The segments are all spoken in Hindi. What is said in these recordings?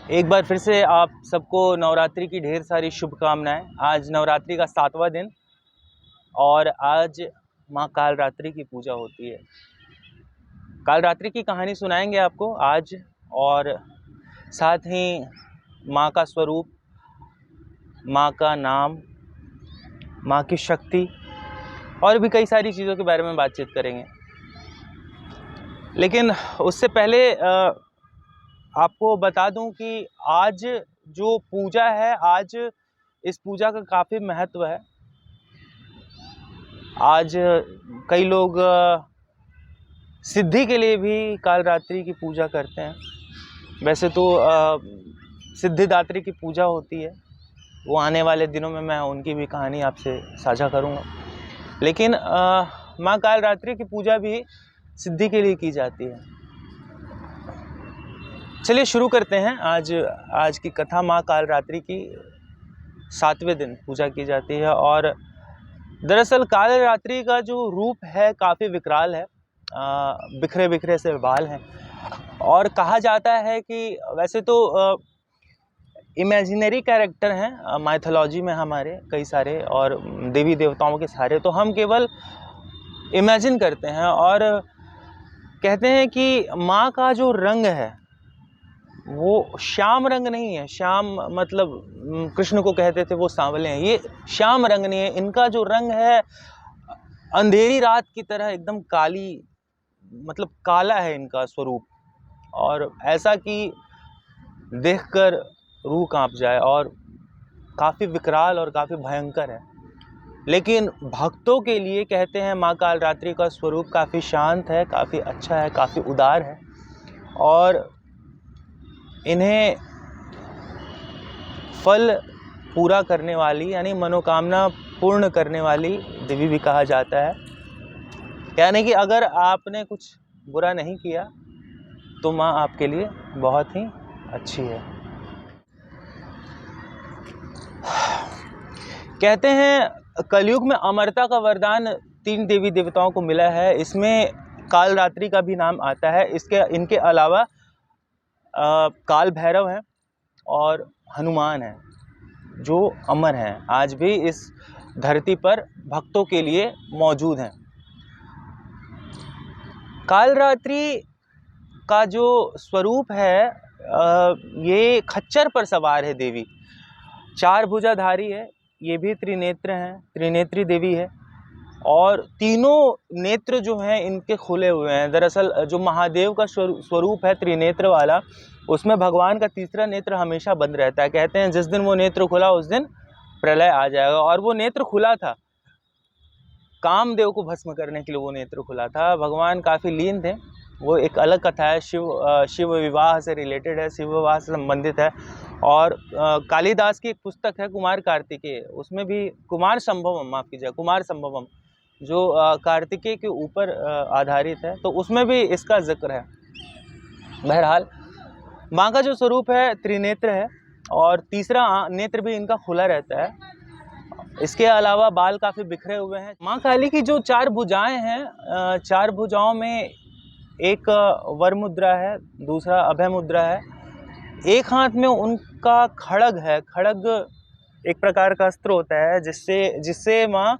एक बार फिर से आप सबको नवरात्रि की ढेर सारी शुभकामनाएं। आज नवरात्रि का 7वां दिन और आज माँ कालरात्रि की पूजा होती है। कालरात्रि की कहानी सुनाएंगे आपको आज, और साथ ही माँ का स्वरूप, माँ का नाम, माँ की शक्ति और भी कई सारी चीज़ों के बारे में बातचीत करेंगे। लेकिन उससे पहले आपको बता दूं कि आज जो पूजा है, आज इस पूजा का काफ़ी महत्व है। आज कई लोग सिद्धि के लिए भी कालरात्रि की पूजा करते हैं। वैसे तो सिद्धिदात्री की पूजा होती है, वो आने वाले दिनों में मैं उनकी भी कहानी आपसे साझा करूंगा। लेकिन माँ कालरात्रि की पूजा भी सिद्धि के लिए की जाती है। चलिए शुरू करते हैं आज की कथा। माँ कालरात्रि की 7वें दिन पूजा की जाती है। और दरअसल कालरात्रि का जो रूप है काफ़ी विकराल है, बिखरे बिखरे से बाल हैं। और कहा जाता है कि वैसे तो इमेजिनरी कैरेक्टर हैं माइथोलॉजी में हमारे कई सारे, और देवी देवताओं के सारे, तो हम केवल इमेजिन करते हैं और कहते हैं कि माँ का जो रंग है वो श्याम रंग नहीं है। श्याम मतलब कृष्ण को कहते थे वो सांवले हैं, ये श्याम रंग नहीं है। इनका जो रंग है अंधेरी रात की तरह एकदम काली, मतलब काला है इनका स्वरूप, और ऐसा कि देखकर रूह कांप जाए, और काफ़ी विकराल और काफ़ी भयंकर है। लेकिन भक्तों के लिए कहते हैं माँ कालरात्रि का स्वरूप काफ़ी शांत है, काफ़ी अच्छा है, काफ़ी उदार है, और इन्हें फल पूरा करने वाली यानी मनोकामना पूर्ण करने वाली देवी भी कहा जाता है। यानी कि अगर आपने कुछ बुरा नहीं किया तो माँ आपके लिए बहुत ही अच्छी है। कहते हैं कलयुग में अमरता का वरदान 3 देवी देवताओं को मिला है। इसमें कालरात्रि का भी नाम आता है। इनके अलावा काल भैरव हैं और हनुमान हैं, जो अमर हैं, आज भी इस धरती पर भक्तों के लिए मौजूद हैं। कालरात्रि का जो स्वरूप है, ये खच्चर पर सवार है देवी, 4 भुजाधारी है, ये भी त्रिनेत्र हैं, त्रिनेत्री देवी है, और तीनों नेत्र जो हैं इनके खुले हुए हैं। दरअसल जो महादेव का स्वरूप है त्रिनेत्र वाला, उसमें भगवान का तीसरा नेत्र हमेशा बंद रहता है। कहते हैं जिस दिन वो नेत्र खुला उस दिन प्रलय आ जाएगा, और वो नेत्र खुला था कामदेव को भस्म करने के लिए। वो नेत्र खुला था, भगवान काफ़ी लीन थे। वो एक अलग कथा है, शिव विवाह से रिलेटेड है, शिव विवाह से संबंधित है। और कालिदास की एक पुस्तक है कुमार कार्तिकेय, उसमें भी कुमार संभवम, माफ़ कीजिए, कुमार संभवम, जो कार्तिकेय के ऊपर आधारित है, तो उसमें भी इसका जिक्र है। बहरहाल माँ का जो स्वरूप है त्रिनेत्र है, और तीसरा नेत्र भी इनका खुला रहता है। इसके अलावा बाल काफ़ी बिखरे हुए हैं। माँ काली की जो 4 भुजाएं हैं, 4 भुजाओं में एक वर मुद्रा है, दूसरा अभय मुद्रा है, एक हाथ में उनका खड्ग है। खड्ग एक प्रकार का अस्त्र होता है जिससे माँ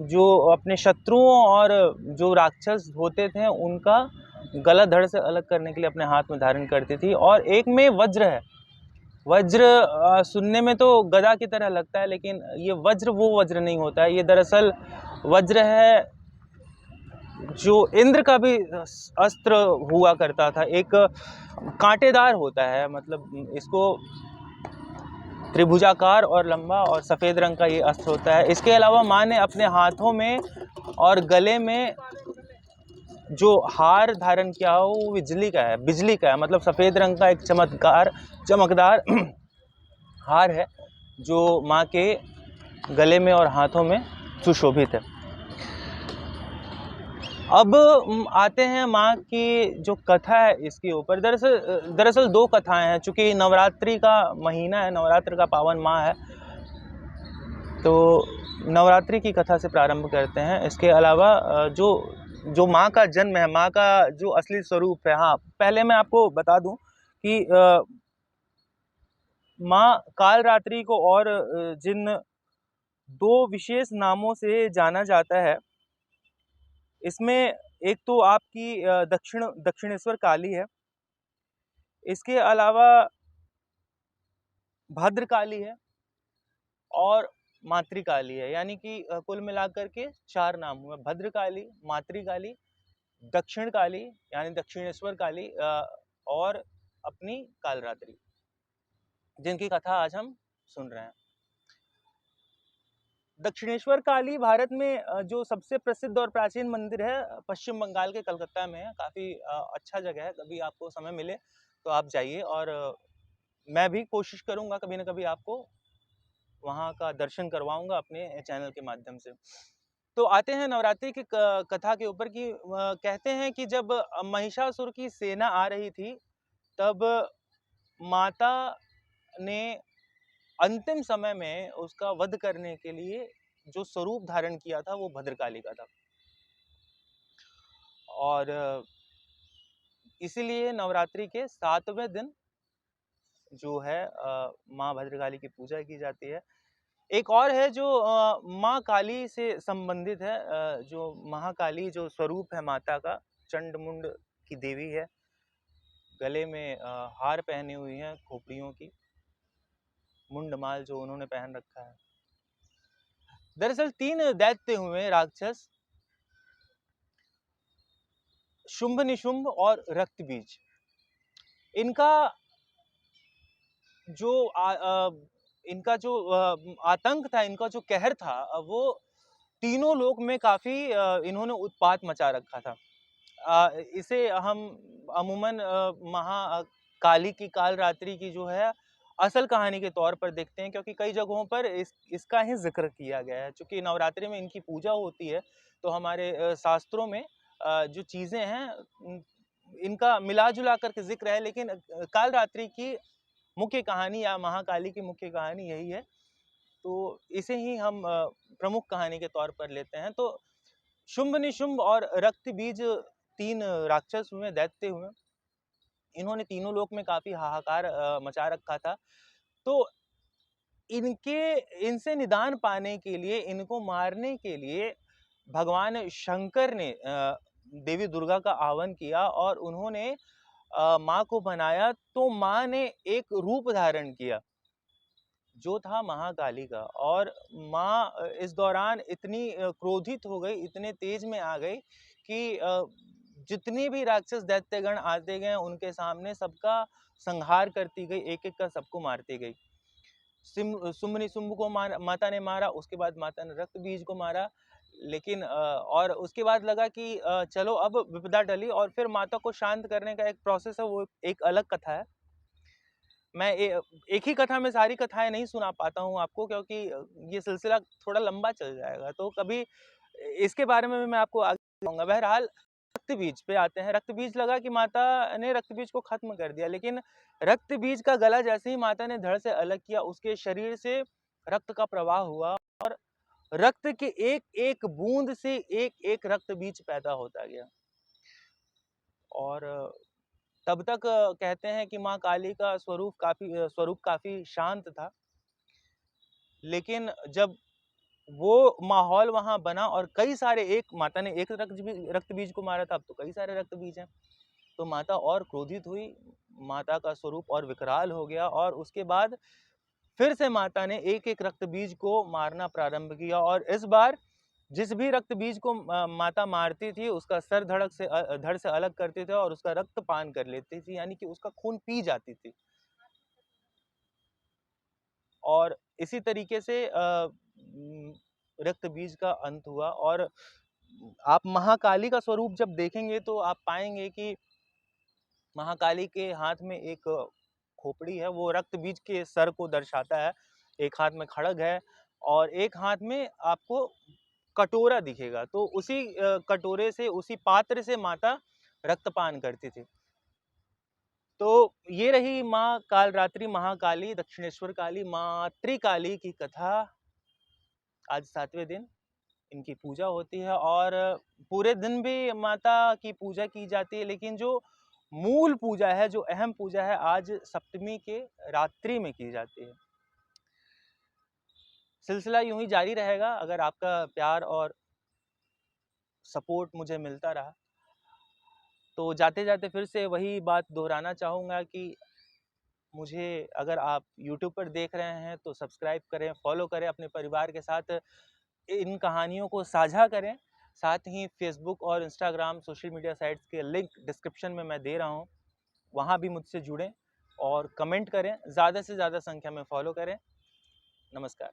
जो अपने शत्रुओं और जो राक्षस होते थे उनका गला धड़ से अलग करने के लिए अपने हाथ में धारण करती थी। और एक में वज्र है। वज्र सुनने में तो गदा की तरह लगता है, लेकिन ये वज्र वो वज्र नहीं होता है। ये दरअसल वज्र है जो इंद्र का भी अस्त्र हुआ करता था, एक कांटेदार होता है, मतलब इसको त्रिभुजाकार और लंबा और सफ़ेद रंग का ये अस्त्र होता है। इसके अलावा माँ ने अपने हाथों में और गले में जो हार धारण किया हो वो बिजली का है, मतलब सफ़ेद रंग का एक चमकदार हार है, जो माँ के गले में और हाथों में सुशोभित है। अब आते हैं माँ की जो कथा है इसके ऊपर। दरअसल 2 कथाएं हैं, चूँकि नवरात्रि का महीना है, नवरात्र का पावन माह है, तो नवरात्रि की कथा से प्रारंभ करते हैं। इसके अलावा जो माँ का जन्म है, माँ का जो असली स्वरूप है, हाँ, पहले मैं आपको बता दूं कि माँ कालरात्रि को और जिन दो विशेष नामों से जाना जाता है, इसमें एक तो आपकी दक्षिणेश्वर काली है। इसके अलावा भद्रकाली है और मातृकाली है, यानी कि कुल मिलाकर के 4 नाम हुए, भद्रकाली, मातृकाली, दक्षिण काली यानी दक्षिणेश्वर काली और अपनी कालरात्रि, जिनकी कथा आज हम सुन रहे हैं। दक्षिणेश्वर काली भारत में जो सबसे प्रसिद्ध और प्राचीन मंदिर है, पश्चिम बंगाल के कलकत्ता में है। काफ़ी अच्छा जगह है, कभी आपको समय मिले तो आप जाइए, और मैं भी कोशिश करूँगा कभी ना कभी आपको वहाँ का दर्शन करवाऊँगा अपने चैनल के माध्यम से। तो आते हैं नवरात्रि की कथा के ऊपर कि कहते हैं कि जब महिषासुर की सेना आ रही थी, तब माता ने अंतिम समय में उसका वध करने के लिए जो स्वरूप धारण किया था वो भद्रकाली का था। और इसीलिए नवरात्रि के 7वें दिन जो है माँ भद्रकाली की पूजा की जाती है। एक और है जो माँ काली से संबंधित है, जो महाकाली जो स्वरूप है माता का, चंड-मुंड की देवी है, गले में हार पहनी हुई है खोपड़ियों की, मुंडमाल जो उन्होंने पहन रखा है। दरअसल 3 दैत्य हुए राक्षस, शुंभ निशुंभ और रक्तबीज। इनका जो इनका जो आतंक था, इनका जो कहर था, वो तीनों लोक में काफ़ी इन्होंने उत्पात मचा रखा था। इसे हम अमूमन महाकाली की कालरात्रि की जो है असल कहानी के तौर पर देखते हैं, क्योंकि कई जगहों पर इसका ही जिक्र किया गया है। चूँकि नवरात्रि में इनकी पूजा होती है, तो हमारे शास्त्रों में जो चीज़ें हैं इनका मिला-जुला करके ज़िक्र है, लेकिन कालरात्रि की मुख्य कहानी या महाकाली की मुख्य कहानी यही है। तो इसे ही हम प्रमुख कहानी के तौर पर लेते हैं। तो शुंभ निशुंभ और रक्तबीज 3 राक्षस हुए, दैत्य हुए। इन्होंने तीनों लोक में काफ़ी हाहाकार मचा रखा था। तो इनसे निदान पाने के लिए, इनको मारने के लिए भगवान शंकर ने देवी दुर्गा का आह्वान किया और उन्होंने माँ को बनाया। तो माँ ने एक रूप धारण किया जो था महाकाली का, और माँ इस दौरान इतनी क्रोधित हो गई, इतने तेज में आ गई कि जितने भी राक्षस दैत्यगण आते गए उनके सामने सबका संहार करती गई, एक-एक कर सबको मारती गई। शुंभ निशुंभ को माता ने मारा, उसके बाद माता ने रक्तबीज को मारा। लेकिन और उसके बाद लगा कि चलो अब विपदा टली, और फिर माता को शांत करने का एक प्रोसेस है, वो एक अलग कथा है। मैं एक ही कथा में सारी कथाएं नहीं सुना पाता हूँ आपको, क्योंकि ये सिलसिला थोड़ा लंबा चल जाएगा, तो कभी इसके बारे में भी मैं आपको आगे बताऊंगा। बहरहाल रक्तबीज पे आते हैं। रक्तबीज लगा कि माता ने रक्तबीज को खत्म कर दिया, लेकिन रक्तबीज का गला जैसे ही माता ने धड़ से अलग किया, उसके शरीर से रक्त का प्रवाह हुआ और रक्त के एक एक बूंद से एक एक रक्तबीज पैदा होता गया। और तब तक कहते हैं कि माँ काली का स्वरूप काफी शांत था, लेकिन जब वो माहौल वहां बना और कई सारे, एक माता ने एक रक्तबीज को मारा था, अब तो कई सारे रक्तबीज हैं, तो माता और क्रोधित हुई, माता का स्वरूप और विकराल हो गया, और उसके बाद फिर से माता ने एक एक रक्तबीज को मारना प्रारंभ किया। और इस बार जिस भी रक्तबीज को माता मारती थी, उसका सर धड़ से अलग करते थे और उसका रक्त पान कर लेती थी, यानी कि उसका खून पी जाती थी। और इसी तरीके से रक्तबीज का अंत हुआ। और आप महाकाली का स्वरूप जब देखेंगे तो आप पाएंगे कि महाकाली के हाथ में एक खोपड़ी है, वो रक्तबीज के सर को दर्शाता है। एक हाथ में खड्ग है और एक हाथ में आपको कटोरा दिखेगा। तो उसी कटोरे से, उसी पात्र से माता रक्तपान करती थी। तो ये रही माँ कालरात्रि महाकाली, दक्षिणेश्वर काली, मातृकाली की कथा। आज 7वें दिन इनकी पूजा होती है और पूरे दिन भी माता की पूजा की जाती है। लेकिन जो मूल पूजा है, जो अहम पूजा है, आज सप्तमी के रात्रि में की जाती है। सिलसिला यूं ही जारी रहेगा अगर आपका प्यार और सपोर्ट मुझे मिलता रहा। तो जाते जाते फिर से वही बात दोहराना चाहूँगा कि मुझे अगर आप यूट्यूब पर देख रहे हैं तो सब्सक्राइब करें, फॉलो करें, अपने परिवार के साथ इन कहानियों को साझा करें। साथ ही फेसबुक और इंस्टाग्राम सोशल मीडिया साइट्स के लिंक डिस्क्रिप्शन में मैं दे रहा हूँ, वहाँ भी मुझसे जुड़ें और कमेंट करें, ज़्यादा से ज़्यादा संख्या में फॉलो करें। नमस्कार।